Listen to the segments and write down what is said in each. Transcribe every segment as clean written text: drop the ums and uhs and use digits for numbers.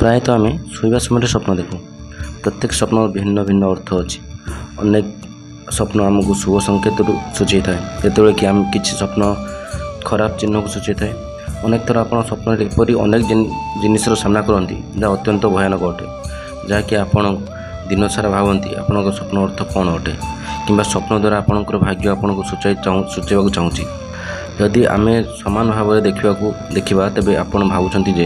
प्रायतः आम शोवा समय स्वप्न देखूँ। प्रत्येक स्वप्न भिन्न भिन्न अर्थ अच्छी। अनेक स्वप्न आमको शुभ संकेत सूची थाए जो कि आम किसी स्वप्न खराब चिन्ह को सूची थाए। अनेक थर आप स्वप्न एपरी अनेक जिनसर सामना करती जहाँ अत्यंत भयानक अटे, जहाँकि आपण दिन सारा भावती आपण स्वप्न अर्थ कौन अटे कि स्वप्न द्वारा आपणकर भाग्य आपन को सूचाइबा चाहूँगी। यदि आम सामान भाव में देखा तेरे आपण भावुं जे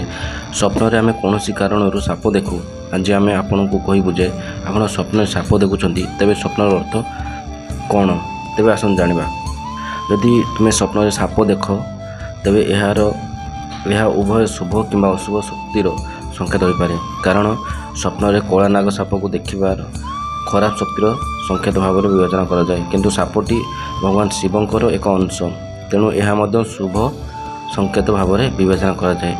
स्वप्न आम कौन कारण साप देखू। आज आम आपण को कहबू जे आप स्वप्न साप देखुं तेरे स्वप्नर अर्थ कौन। तेरे आसन जाना यदि तुम्हें स्वप्न साप देख तेरे यह उभय शुभ कि अशुभ शक्तिर संकेत हो पारे। कारण स्वप्न कला नाग साप को देखार खराब शक्तिर संकेत भाव में विवेचना कराए, किंतु सापटी भगवान शिवंकर एक अंश, तेणु यह शुभ संकेत भाव में विवेचना कराए।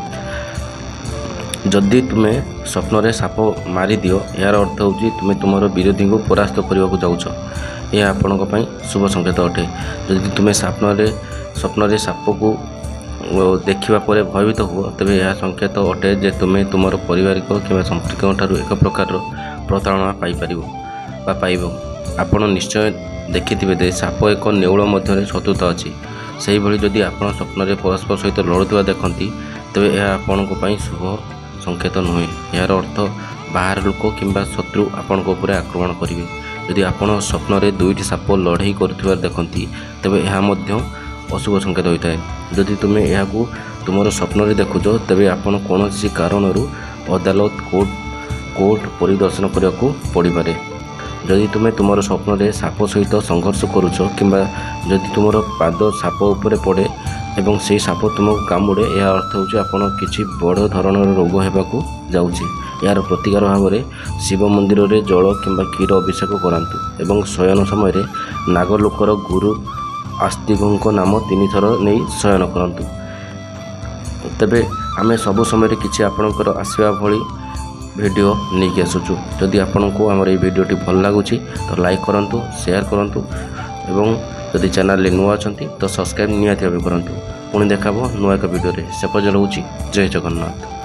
जदि तुम्हें स्वप्न रे साप मारी दियो यार अर्थ होची तुम्हें तुमर विरोधी को परास्त करने को जाऊछ, यह आपण शुभ संकेत अटे। जदि तुम्हें स्वप्न रे साप को देखा पर भयभीत हुआ तेरे यह संकेत अटे जे तुम्हें तुमर पारिवारिक कि संपर्क एक प्रकार प्रताड़ना पाइब। आपण निश्चय देखिथिबे जे साप एक नेउल मध्य शत्रुता अच्छी। से भली जदि आपण स्वप्न रे परस्पर सहित लड़ुवा देखती तेरे यह आपण शुभ संकेत नुहे। यार अर्थ बाहर लोक किंबा शत्रु आपण उपर आक्रमण करेंगे। यदि आपण स्वप्न रे दुईटी साप लड़ाई कर देखती तेरे यह अशुभ संकेत होता है। जदि तुम्हें यह तुम स्वप्न रे देखुच तेरे आपण कौन कारण अदालत कोर्ट परिदर्शन करने को पड़ पारे। जदि तुम्हें तुम स्वप्न रे साप सहित संघर्ष करुच किंबा जदि तुम पाद साप उपर पड़े एवं से साप तुमको कामुड़े यह अर्थ होची आपण किसी बड़ धरणर रोग होगाकू जाउची। यार प्रतिकार भाव में शिव मंदिर रे जल किंबा क्षीर अभिषेक करांतु एवं शयन समय रे नागलोकर गुरु आस्तिकों नाम 3 थर नहीं शयन करंतु। तेबे आम सब समय किसी आपणकर आसवा भली वीडियो नहीं आसुचु। जदि आपण को आमर ये वीडियोटी भल लगुच तो लाइक करंतु, शेयर करंतु एवं जदि चैनल नुआ अछंती तो सब्सक्राइब निहाती भावे करंतु। पुणी देखाबो नुआ एक वीडियो से पर्यंत रहूची। जय जगन्नाथ।